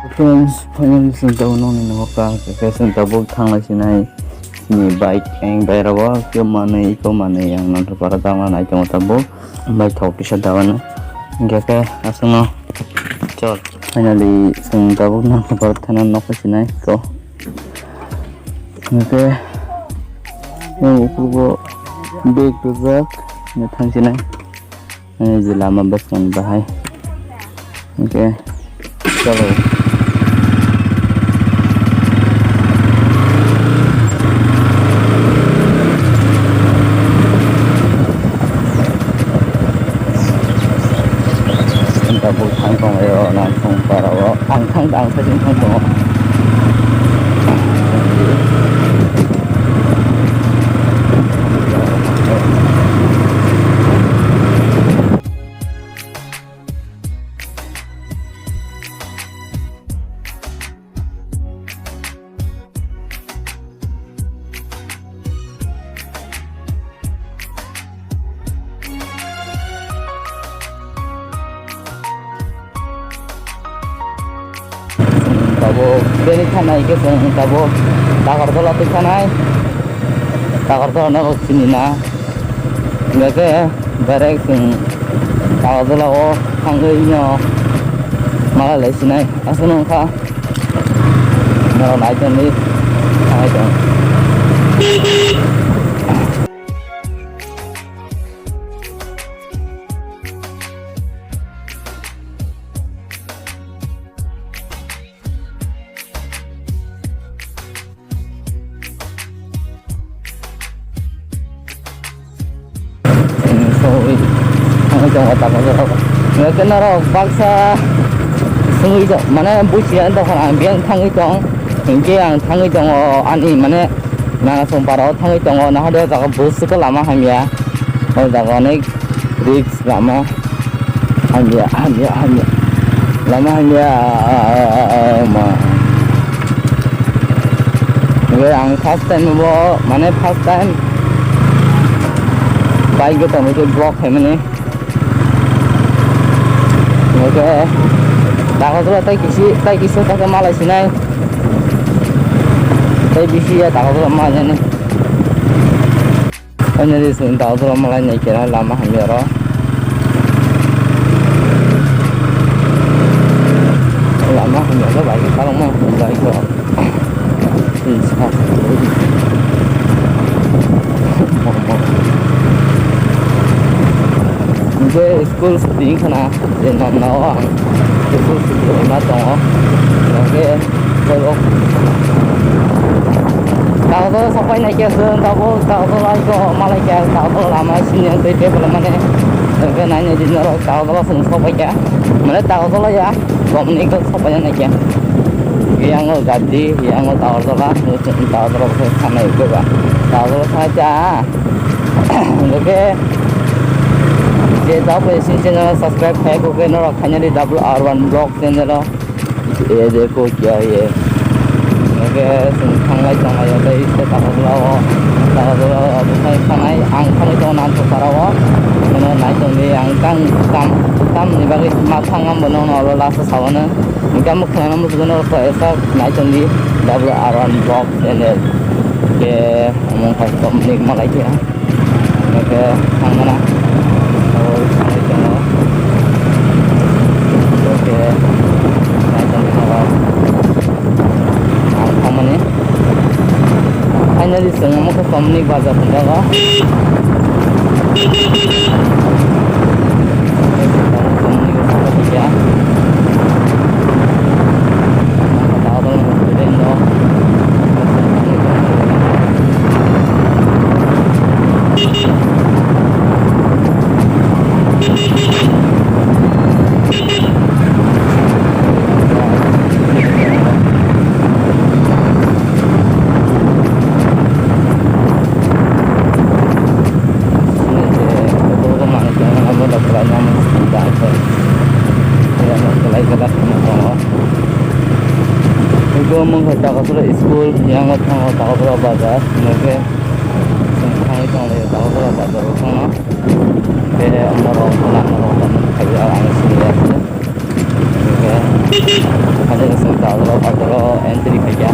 Friends, finally जों टाउनाव न'खा जों टाउनाव थांगासिनो नि बाइक एं बायरावा के माने आं नांथारा दामा नायदों ताबो बाइक थाव पिसा दावानो गेके आसनो चल फाइनली जों टाउनाव नांथारा थाना न'खसिनाय तो गेके उपुगो बेग रुजाक ने थांसिनाय जे लामा बस मन बाहाय गेके चलो Tabuk tangkong ayo langsung parawo angkang saja tangkong tabo beni thanai ke song tabo Dagartola te thanai Dagartola na ko sinina ngake barek sing Dagartola o hangai nyo mala lai sinai asono kha no nai chen ni hai chong trong otak nó người cái nó bác sa sung itu mana busian itu orang biang thang itu yang yang thang itu ani mana mana somparo thang itu nah ada tak bus ke lama hamia oh tak naik riks lama hamia lama hamia ma yang first time mana first time bike itu mungkin block mana okay Dagartola tay kisi tak malai sinai tay bisi ya Dagartola malai ni hanya di sini Dagartola malai ni kira lama hamira baik kalau mau baik kok bisa cái school tiếng khana để nó school tiếng mà to là cái tao đó sao phải này kia sơn tao đó lại có Malaysia tao đó làm ai xin nhận tới cái là mà cái này này thì nó tao đó không sao phải cả mà tao đó là ya còn này có sao phải này kia yang ở gadi yang ở tao đó là tao đó phải thằng này cơ bạn tao đó saja cái ये तो इसी channel subscribe है को के ना रखने दी WR1 blog channel ये देखो क्या ये ओके संखांगाय संगाय तो इससे ताकतला अब खानाय आं खानाय तो नाम तो करावा मैंने नाइ तो ने आं काम नि बागै मा थांगा बनो न लास सावनो इनका मुखना मुजगनो तो ऐसा नाइ तो नि WR1 ब्लॉग चैनल के अमंग का कंपनी मलाई के ओके थांगना finally semua mau ke company bazar penjaga Ito mong Dagartola school yang otang Dagartola bazar nake संखाई तो Dagartola bazar sana ke amaro pulang amaro kan kayak orang sini ya oke ada tahu entry kerja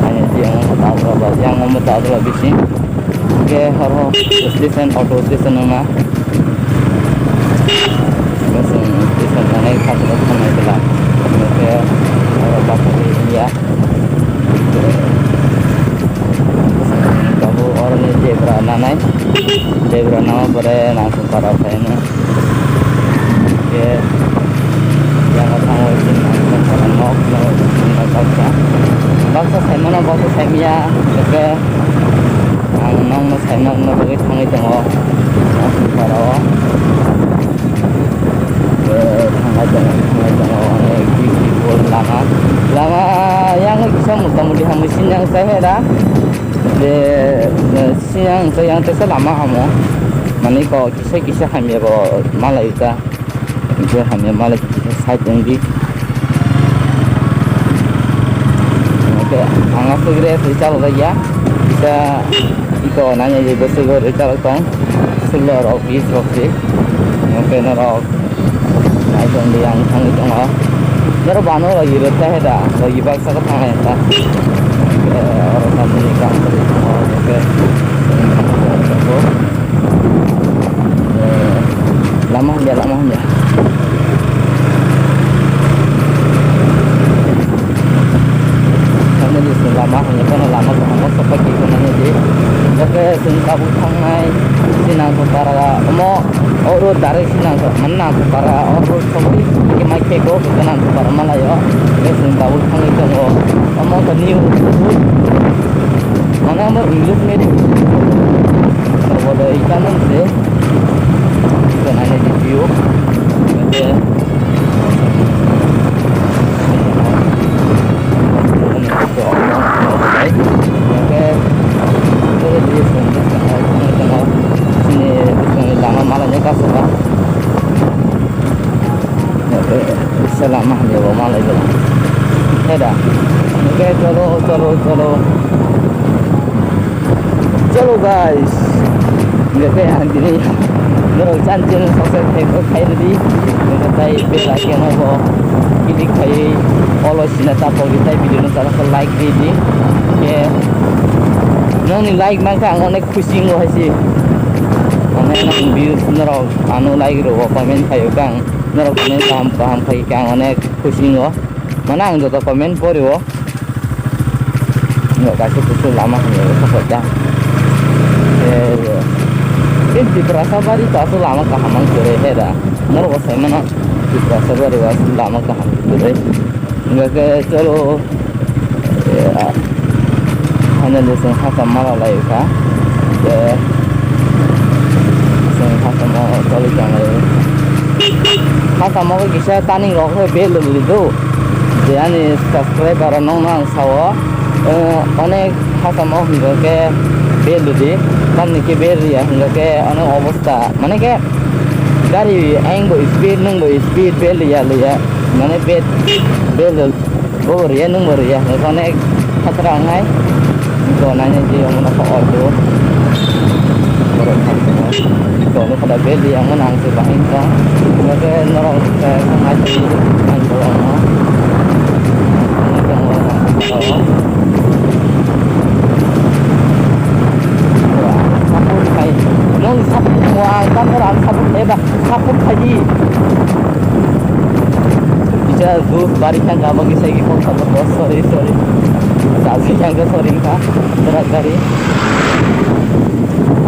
hanya yang tahu bisi ke haro station auto station mah mesin station mana kasih sama itu lah ke haro bakal ya kamu orang ini zebra nama pada langsung para fan ke yang orang itu langsung mau baksa saya mana baksa saya mia ke ang nong saya mau bagi tangi tengok langsung para tangi tengok ini kibul lama yang bisa mudah-mudahan mesin yang saya dah siang yang terasa lama kamu mana kau kisah kami bawa malah itu kami malah saya tinggi oke anggap segera recharge saja kita itu nanya je bersegera recharge tong seluar office oke nara naik yang tang itu mah nara bano lagi retah dah lagi baksa ke tang itu orang kami nikah oke lama aja hanya di lama hanya kan lama kamu seperti itu nanya je oke singkat bukannya sinang para mau orang dari sinang mana para orang seperti ini macam itu kenang para mana ya singkat bukannya itu mau ke new mana mau English ni kalau ikan sih kan ada di view ada sini lama malahnya kasih lah selama dia malah itu ada oke चलो गाइस देखते हैं gini nero janjin sukses kai tadi mengenai bela yang apa ini kai all sina tapo kita video nonton like di ya nong like maka onek खुशी ngo hasi onek nang views nero anu like ro comment kayo kang nero comment paham kai kang onek खुशी ngo mana ang joto comment poriwo nggak kasih kusul lama ya saja ini berasa bari tak lama kehamang kere hera, nol saya mana berasa bari lama kehamang kere, enggak ke calo hanya lesung hasa malah lagi kah, lesung hasa mau calo jangan, hasa mau kisah tani ngok bel itu, jadi subscriber nong sawa, onek hasa mau enggak ke bel itu kan ke bel ya enggak ke anak obsta mana ke dari anggo speed bel ya mana bel bor ya nomor ya konek keterangan itu nanya dia mana kok auto kalau pada bel yang menang sebahin kan enggak ke norong ke ngaji kan kalau nong sabun wah kan orang sabun hebat sabun haji bisa tuh barisan nggak bagi saya gitu sabun sorry sabun yang ke sorry kah berat dari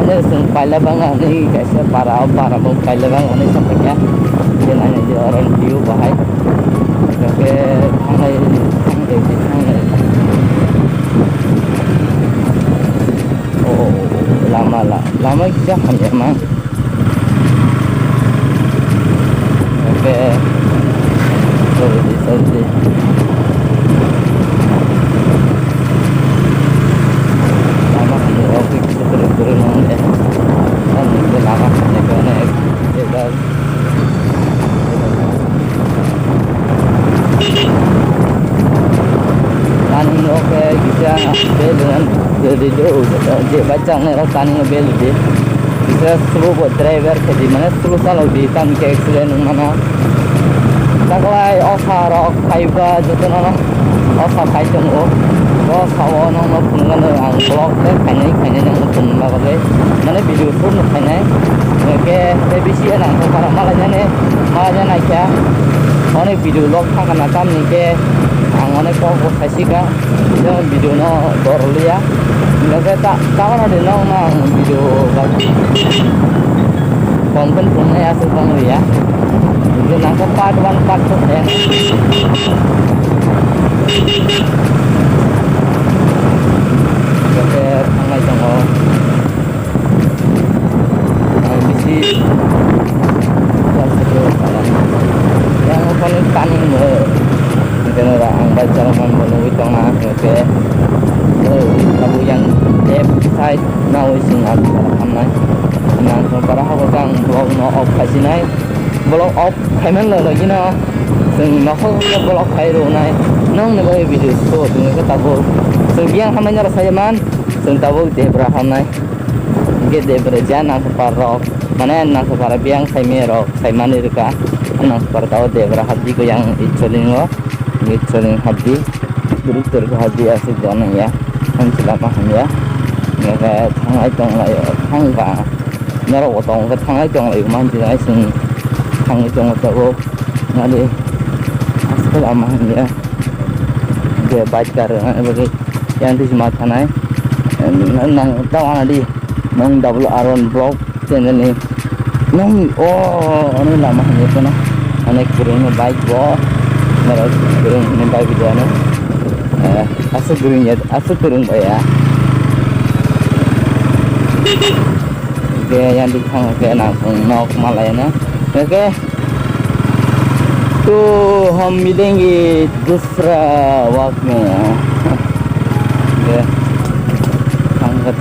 ada sempailah banget nih guys para mau pailah banget nih sampainya dia nanya dia orang view bahaya oke hangai lama kita hanya mang oke sorry lama hanya oke kita turun deh kan itu lama hanya karena kita tani oke kita dengan jadi jauh je bacang nih orang tani ngebel je bisa slow buat driver ke di mana slow selalu di tani ke accident mana taklai osa rok kaiba jotono osa kai tongo o sawo no no pungan ang vlog le khainai nang pun bagale mane video pun khainai ke bisi anang ko para malajane kya onek video log thangana tamni ke ang onek ko khaisika yo video no dorlia lage ta kawana de no na video ba konten pun ya su kong ya itu nang ko part 1 part 2 ya oke thangai jongo bisi yang paling paning mo kena ang baca man menunggu tengah oke kamu yang side now sing aku ramai nang para hawa kang blog no off kasinai blog off kaiman lo lagi na sing no blog kai ro nai nong ne video so dung ka tabo sing biang hamanya saya man sing tabo de brahamai ge de brajana parok mana nang para biang sai mero sai mani rika nang para tao de brahadi ko yang icholingo hadi group ter ko hadi asik donang ya kan sila paham ya nggak thangai tong lai thangga naro otong ka thangai tong lai man ji ai sing thangai tong to ngade asal amahan ya dia baca bagi yang di Sumatera nai nang tawana di nang WR1 blog channel ni nang ini lama ni tu na anek kurang baik bo naro kurang ni baik video na asal kurang ya oke yang di thang ke nang nok malay na oke तो हम मिलेंगे दूसरा वक्त में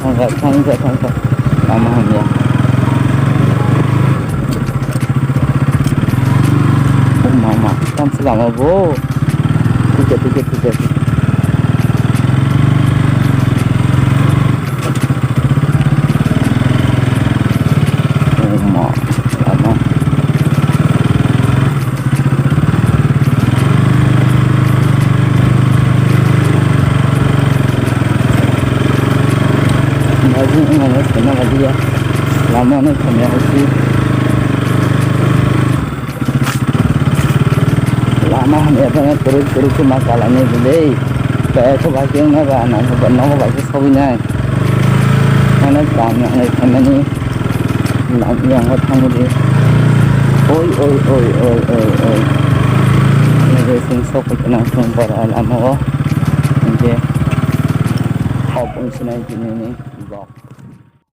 थंगा lama हम ya mama kan selama bo tiga lagi ini kena lagi ya lama nih kamera sih lama ya banget terus masalahnya gede kayak itu bagian apa anak sebenarnya bagi soalnya anak banyak nih karena ini yang ketemu di oi ini sing sok kena sumpah lama oh oke opung sini ini blog